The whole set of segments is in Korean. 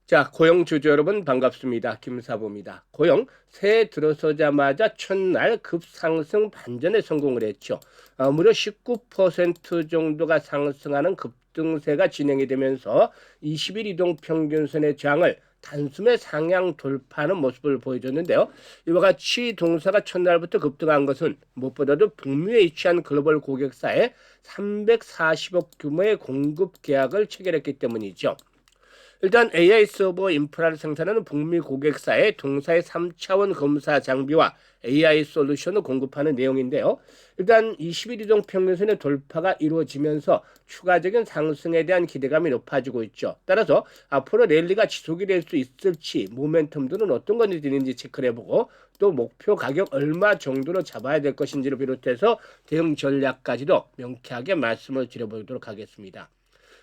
자, 고용주주 여러분 반갑습니다. 김사부입니다. 고용 새해 들어서자마자 첫날 급상승 반전에 성공을 했죠. 무려 19% 정도가 상승하는 급등세가 진행이 되면서 20일 이동 평균선의 저항을 단숨에 상향 돌파하는 모습을 보여줬는데요. 이와 같이 동사가 첫날부터 급등한 것은 무엇보다도 북미에 위치한 글로벌 고객사에 340억 규모의 공급 계약을 체결했기 때문이죠. 일단 AI 서버 인프라를 생산하는 북미 고객사에 동사의 3차원 검사 장비와 AI 솔루션을 공급하는 내용인데요. 일단 20일 이동 평균선의 돌파가 이루어지면서 추가적인 상승에 대한 기대감이 높아지고 있죠. 따라서 앞으로 랠리가 지속이 될 수 있을지 모멘텀들은 어떤 건지 있는지 체크를 해보고 또 목표 가격 얼마 정도로 잡아야 될 것인지를 비롯해서 대응 전략까지도 명쾌하게 말씀을 드려보도록 하겠습니다.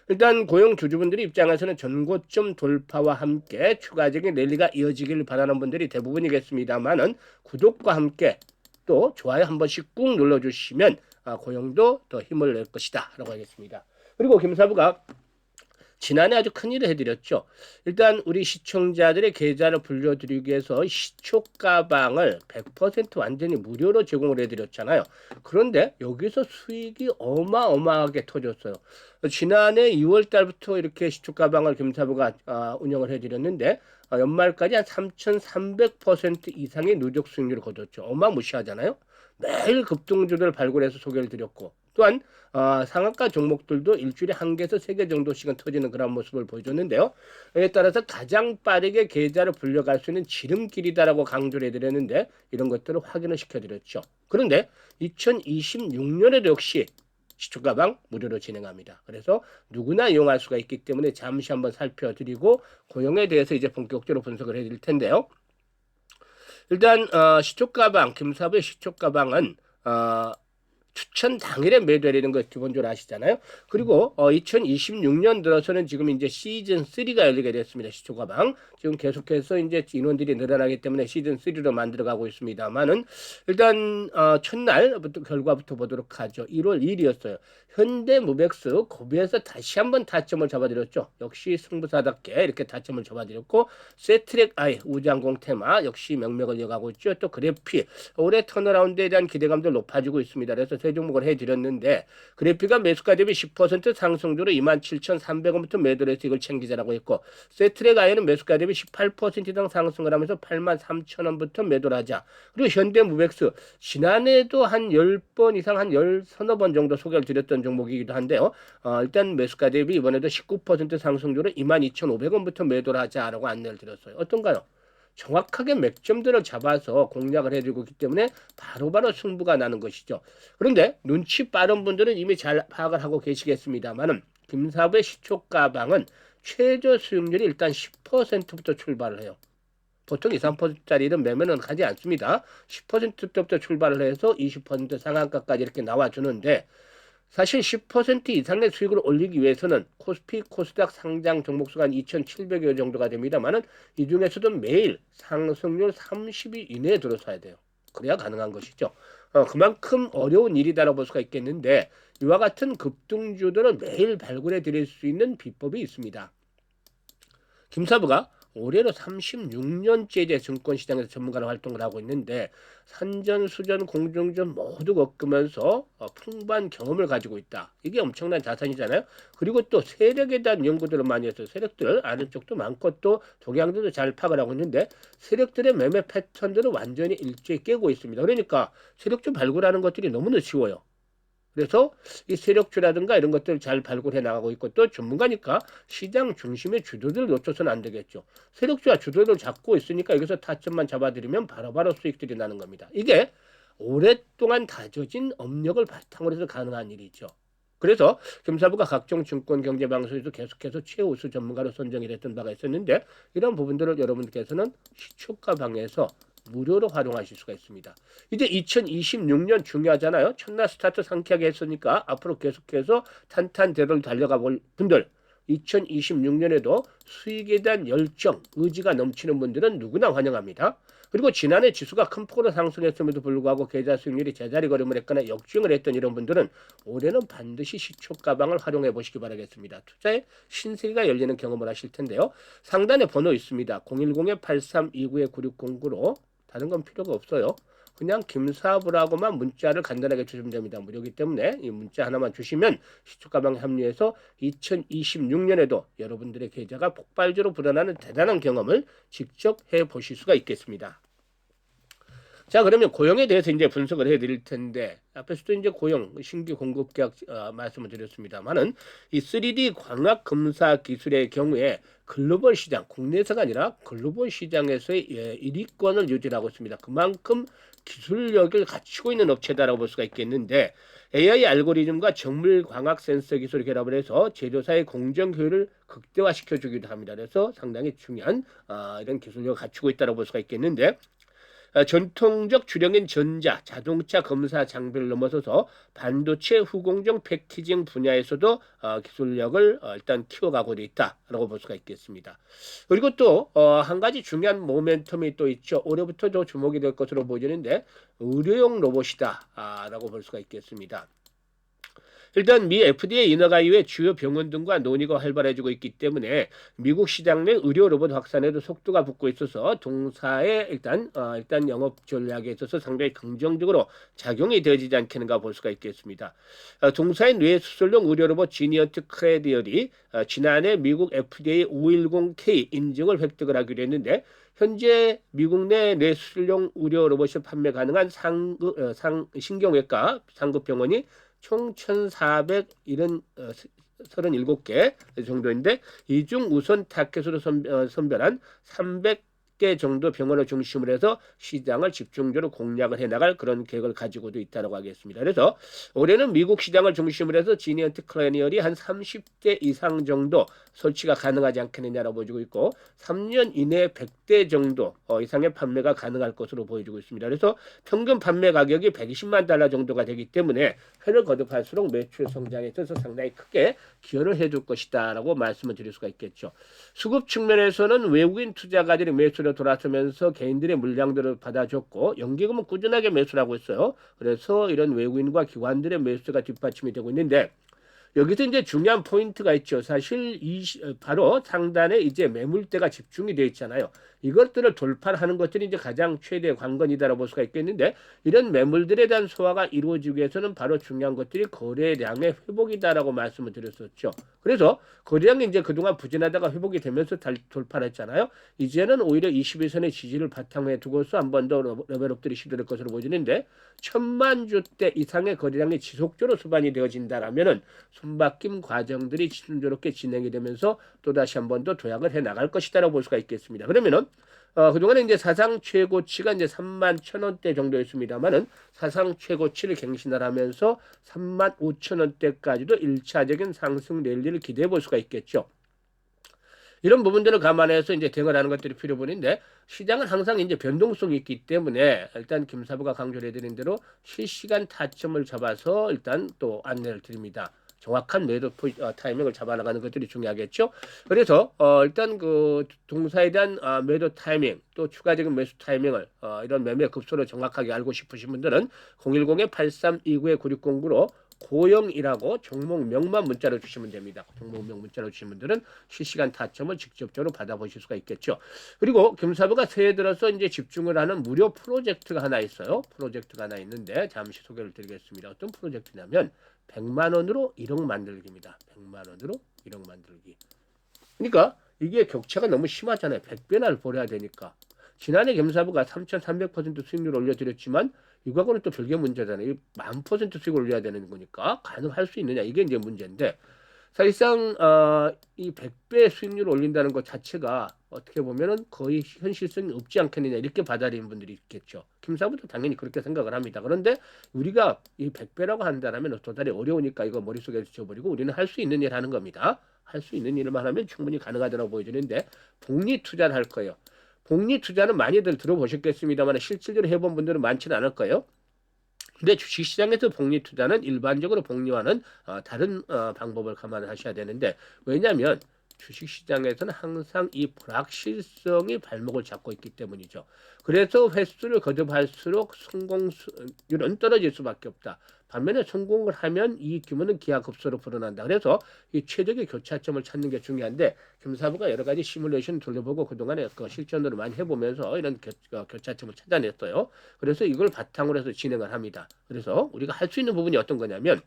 일단 고용 주주분들의 입장에서는 전고점 돌파와 함께 추가적인 랠리가 이어지길 바라는 분들이 대부분이겠습니다만은 구독과 함께 또 좋아요 한 번씩 꾹 눌러주시면 고용도 더 힘을 낼 것이다 라고 하겠습니다. 그리고 김사부가 지난해 아주 큰일을 해드렸죠. 일단 우리 시청자들의 계좌를 불려드리기 위해서 시초 가방을 100% 완전히 무료로 제공을 해드렸잖아요. 그런데 여기서 수익이 어마어마하게 터졌어요. 지난해 2월 달부터 이렇게 시초 가방을 김사부가 운영을 해드렸는데 연말까지 한 3,300% 이상의 누적 수익률을 거뒀죠. 어마무시하잖아요. 매일 급등주를 발굴해서 소개를 드렸고 또한 상한가 종목들도 일주일에 한 개에서 세 개 정도씩은 터지는 그런 모습을 보여줬는데요. 이에 따라서 가장 빠르게 계좌를 불려갈 수 있는 지름길이다라고 강조를 해드렸는데 이런 것들을 확인을 시켜드렸죠. 그런데 2026년에도 역시 시초가방 무료로 진행합니다. 그래서 누구나 이용할 수가 있기 때문에 잠시 한번 살펴드리고 고용에 대해서 이제 본격적으로 분석을 해드릴 텐데요. 일단 시초가방 김사부의 시초가방은 추천 당일에 매도되는 거 기본적으로 아시잖아요. 그리고 2026년 들어서는 지금 이제 시즌 3가 열리게 됐습니다. 시초가방. 지금 계속해서 이제 인원들이 늘어나기 때문에 시즌 3로 만들어가고 있습니다만은 일단 첫날부터 결과부터 보도록 하죠. 1월 2일이었어요. 현대무백스 고비에서 다시 한번 타점을 잡아드렸죠. 역시 승부사답게 이렇게 타점을 잡아드렸고 세트랙 아이 우주항공 테마 역시 명맥을 이어가고 있죠. 또 그래피 올해 턴어라운드에 대한 기대감도 높아지고 있습니다. 그래서 세 종목을 해드렸는데 그래피가 매수가 대비 10% 상승률로 27,300원부터 매도를 해서 이걸 챙기자라고 했고 세트랙 아이는 매수가 대비 18% 이상 상승을 하면서 83,000원부터 매도를 하자. 그리고 현대무백스 지난해에도 한 10번 이상 한 10서너 번 정도 소개를 드렸던 종목이기도 한데요. 일단 매수가 대비 이번에도 19% 상승률로 22,500원부터 매도를 하자라고 안내를 드렸어요. 어떤가요? 정확하게 맥점들을 잡아서 공략을 해주고 있기 때문에 바로바로 승부가 나는 것이죠. 그런데 눈치 빠른 분들은 이미 잘 파악을 하고 계시겠습니다만은 김사부의 시초가방은 최저 수익률이 일단 10%부터 출발을 해요. 보통 2, 3%짜리는 매매는 하지 않습니다. 10%부터 출발을 해서 20% 상한가까지 이렇게 나와주는데 사실 10% 이상의 수익을 올리기 위해서는 코스피, 코스닥 상장 종목수가 한 2,700여 정도가 됩니다만은 이 중에서도 매일 상승률 30위 이내에 들어서야 돼요. 그래야 가능한 것이죠. 그만큼 어려운 일이다라고 볼 수가 있겠는데 이와 같은 급등주들을 매일 발굴해 드릴 수 있는 비법이 있습니다. 김사부가 올해로 36년째 이제 증권시장에서 전문가로 활동을 하고 있는데 산전, 수전, 공정전 모두 겪으면서 풍부한 경험을 가지고 있다. 이게 엄청난 자산이잖아요. 그리고 또 세력에 대한 연구들을 많이 해서 세력들 아는 쪽도 많고 또 동향들도 잘 파악을 하고 있는데 세력들의 매매 패턴들을 완전히 일제히 깨고 있습니다. 그러니까 세력주 발굴하는 것들이 너무나 쉬워요. 그래서 이 세력주라든가 이런 것들을 잘 발굴해 나가고 있고 또 전문가니까 시장 중심의 주도들을 놓쳐서는 안 되겠죠. 세력주와 주도를 잡고 있으니까 여기서 타점만 잡아들이면 바로바로 수익들이 나는 겁니다. 이게 오랫동안 다져진 업력을 바탕으로 해서 가능한 일이죠. 그래서 김사부가 각종 증권 경제 방송에서 계속해서 최우수 전문가로 선정이 됐던 바가 있었는데 이런 부분들을 여러분께서는 시초가 방에서 무료로 활용하실 수가 있습니다. 이제 2026년 중요하잖아요. 첫날 스타트 상쾌하게 했으니까 앞으로 계속해서 탄탄대로를 달려가 볼 분들 2026년에도 수익에 대한 열정, 의지가 넘치는 분들은 누구나 환영합니다. 그리고 지난해 지수가 큰 폭으로 상승했음에도 불구하고 계좌 수익률이 제자리 걸음을 했거나 역주행을 했던 이런 분들은 올해는 반드시 시초 가방을 활용해 보시기 바라겠습니다. 투자에 신세계가 열리는 경험을 하실 텐데요. 상단에 번호 있습니다. 010-8329-9609로 다른 건 필요가 없어요. 그냥 김사부라고만 문자를 간단하게 주시면 됩니다. 무료이기 때문에 이 문자 하나만 주시면 시초가방에 합류해서 2026년에도 여러분들의 계좌가 폭발적으로 불어나는 대단한 경험을 직접 해보실 수가 있겠습니다. 자, 그러면 고용에 대해서 이제 분석을 해드릴 텐데 앞에서도 이제 고용 신규 공급 계약 말씀을 드렸습니다만은 이 3D 광학 검사 기술의 경우에 글로벌 시장, 국내에서가 아니라 글로벌 시장에서의 1위권을 유지하고 있습니다. 그만큼 기술력을 갖추고 있는 업체다라고 볼 수가 있겠는데 AI 알고리즘과 정밀 광학 센서 기술을 결합을 해서 제조사의 공정 효율을 극대화시켜 주기도 합니다. 그래서 상당히 중요한 이런 기술력을 갖추고 있다고 볼 수가 있겠는데 전통적 주력인 전자, 자동차 검사 장비를 넘어서서 반도체 후공정 패키징 분야에서도 기술력을 일단 키워가고 있다라고 볼 수가 있겠습니다. 그리고 또 한 가지 중요한 모멘텀이 또 있죠. 올해부터 주목이 될 것으로 보이는데 의료용 로봇이다라고 볼 수가 있겠습니다. 일단 미 FDA 인허가 이후에 주요 병원 등과 논의가 활발해지고 있기 때문에 미국 시장 내 의료 로봇 확산에도 속도가 붙고 있어서 동사의 일단 영업 전략에 있어서 상당히 긍정적으로 작용이 되어지지 않겠는가 볼 수가 있겠습니다. 동사의 뇌 수술용 의료 로봇 지니언트 크레디얼이 지난해 미국 FDA 510K 인증을 획득을 하기로 했는데 현재 미국 내 뇌수술용 의료 로봇이 판매 가능한 신경외과 상급 병원이 총 1,437개 정도인데 이 중 우선 타켓으로 선별한 300개 정도 병원을 중심으로 해서 시장을 집중적으로 공략을 해나갈 그런 계획을 가지고도 있다고 하겠습니다. 그래서 올해는 미국 시장을 중심으로 해서 지니언트 클래니얼이 한 30대 이상 정도 설치가 가능하지 않겠느냐라고 보여지고 있고 3년 이내에 100대 정도 이상의 판매가 가능할 것으로 보여지고 있습니다. 그래서 평균 판매 가격이 120만 달러 정도가 되기 때문에 회를 거듭할수록 매출 성장에 있어서 상당히 크게 기여를 해줄 것이다 라고 말씀을 드릴 수가 있겠죠. 수급 측면에서는 외국인 투자가들이 매수로 돌아서면서 개인들의 물량들을 받아줬고 연기금은 꾸준하게 매수를 하고 있어요. 그래서 이런 외국인과 기관들의 매수가 뒷받침이 되고 있는데 여기서 이제 중요한 포인트가 있죠. 사실 바로 상단에 이제 매물대가 집중이 되어 있잖아요. 이것들을 돌파하는 것들이 이제 가장 최대 관건이다라고 볼 수가 있겠는데 이런 매물들에 대한 소화가 이루어지기 위해서는 바로 중요한 것들이 거래량의 회복이다라고 말씀을 드렸었죠. 그래서 거래량이 이제 그동안 부진하다가 회복이 되면서 돌파를 했잖아요. 이제는 오히려 21선의 지지를 바탕에 두고서 한 번 더 레벨업들이 시도될 것으로 보이는데 1,000만 주대 이상의 거래량이 지속적으로 수반이 되어진다라면은 손바뀜 과정들이 순조롭게 진행이 되면서 또다시 한 번 더 도약을 해 나갈 것이다라고 볼 수가 있겠습니다. 그러면은 그동안에 이제 사상 최고치가 이제 31,000원대 정도였습니다만은 사상 최고치를 갱신을 하면서 35,000원대까지도 1차적인 상승 랠리를 기대해 볼 수가 있겠죠. 이런 부분들을 감안해서 이제 대응을 하는 것들이 필요분인데 시장은 항상 이제 변동성이 있기 때문에 일단 김사부가 강조를 해드린 대로 실시간 타점을 잡아서 일단 또 안내를 드립니다. 정확한 매도 타이밍을 잡아나가는 것들이 중요하겠죠. 그래서 일단 그 동사에 대한 매도 타이밍 또 추가적인 매수 타이밍을 이런 매매 급소를 정확하게 알고 싶으신 분들은 010-8329-9609로 고영이라고 종목명만 문자로 주시면 됩니다. 종목명 문자로 주신 분들은 실시간 타점을 직접적으로 받아보실 수가 있겠죠. 그리고 김사부가 새해 들어서 이제 집중을 하는 무료 프로젝트가 하나 있어요. 프로젝트가 하나 있는데 잠시 소개를 드리겠습니다. 어떤 프로젝트냐면 100만 원으로 1억 만들기입니다. 100만 원으로 1억 만들기. 그러니까 이게 격차가 너무 심하잖아요. 100배나 벌어야 되니까. 지난해 김사부가 3,300% 수익률 올려드렸지만 이거하고는 또 별개 문제잖아요. 10,000% 수익을 올려야 되는 거니까 가능할 수 있느냐 이게 이제 문제인데 사실상 이 100배 수익률을 올린다는 것 자체가 어떻게 보면은 거의 현실성이 없지 않겠느냐 이렇게 받아들이는 분들이 있겠죠. 김사부도 당연히 그렇게 생각을 합니다. 그런데 우리가 이 100배라고 한다면 도달이 어려우니까 이거 머릿속에 지워버리고 우리는 할 수 있는 일 하는 겁니다. 할 수 있는 일만 하면 충분히 가능하다고 보여지는데 복리 투자를 할 거예요. 복리 투자는 많이들 들어보셨겠습니다만 실질적으로 해본 분들은 많지는 않을 거예요. 근데 주식시장에서 복리 투자는 일반적으로 복리와는 다른 방법을 감안하셔야 되는데, 왜냐하면 주식시장에서는 항상 이 불확실성이 발목을 잡고 있기 때문이죠. 그래서 횟수를 거듭할수록 성공률은 떨어질 수밖에 없다. 반면에 성공을 하면 이 규모는 기하급수로 불어난다. 그래서 이 최적의 교차점을 찾는 게 중요한데, 김사부가 여러 가지 시뮬레이션 돌려보고 그동안에 그 실전으로 많이 해보면서 이런 교차점을 찾아냈어요. 그래서 이걸 바탕으로 해서 진행을 합니다. 그래서 우리가 할 수 있는 부분이 어떤 거냐면,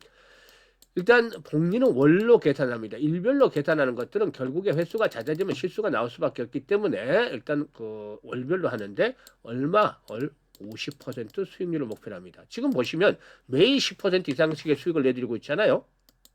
일단 복리는 월로 계산합니다. 일별로 계산하는 것들은 결국에 횟수가 잦아지면 실수가 나올 수밖에 없기 때문에 일단 그 월별로 하는데, 월 50% 수익률을 목표로 합니다. 지금 보시면 매일 10% 이상씩의 수익을 내드리고 있잖아요.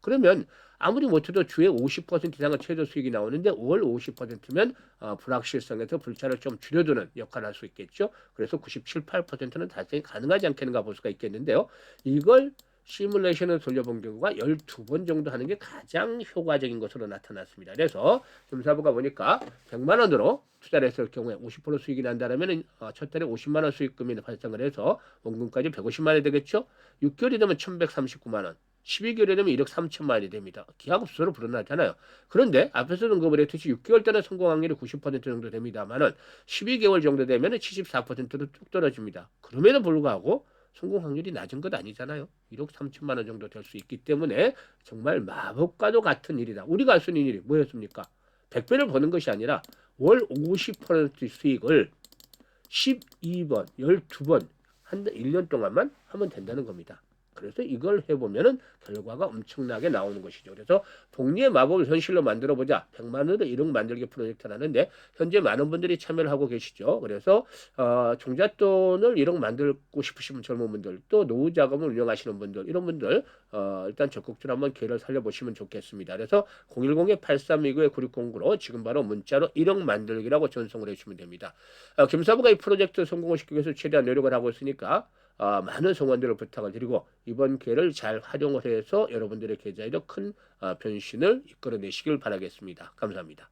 그러면 아무리 못해도 주에 50% 이상의 최저 수익이 나오는데 월 50%면 불확실성에서 불차를 좀 줄여두는 역할을 할 수 있겠죠. 그래서 97, 8%는 달성이 가능하지 않겠는가 볼 수가 있겠는데요. 이걸 시뮬레이션을 돌려본 경우가 12번 정도 하는 게 가장 효과적인 것으로 나타났습니다. 그래서 금사부가 보니까 100만 원으로 투자를 했을 경우에 50% 수익이 난다면 첫 달에 50만 원 수익금이 발생을 해서 원금까지 150만 원이 되겠죠. 6개월이 되면 1139만 원. 12개월이 되면 1억 3천만 원이 됩니다. 기하급수로 불어나잖아요. 그런데 앞에서 언급을 했듯이 6개월 때는 성공 확률이 90% 정도 됩니다만은 12개월 정도 되면 74%로 뚝 떨어집니다. 그럼에도 불구하고 성공 확률이 낮은 것 아니잖아요. 1억 3천만 원 정도 될 수 있기 때문에 정말 마법과도 같은 일이다. 우리가 할 수 있는 일이 뭐였습니까? 100배를 버는 것이 아니라 월 50% 수익을 12번, 12번, 1년 동안만 하면 된다는 겁니다. 그래서 이걸 해보면은 결과가 엄청나게 나오는 것이죠. 그래서 복리의 마법을 현실로 만들어보자. 100만 원으로 1억 만들기 프로젝트를 하는데 현재 많은 분들이 참여를 하고 계시죠. 그래서 종잣돈을 1억 만들고 싶으신 젊은 분들, 또 노후 자금을 운영하시는 분들, 이런 분들 일단 적극적으로 한번 기회를 살려보시면 좋겠습니다. 그래서 010-8329-9609로 지금 바로 문자로 1억 만들기라고 전송을 해주시면 됩니다. 김사부가 이 프로젝트 성공을 시키기 위해서 최대한 노력을 하고 있으니까 많은 성원들을 부탁을 드리고 이번 기회를 잘 활용을 해서 여러분들의 계좌에도 큰 변신을 이끌어내시길 바라겠습니다. 감사합니다.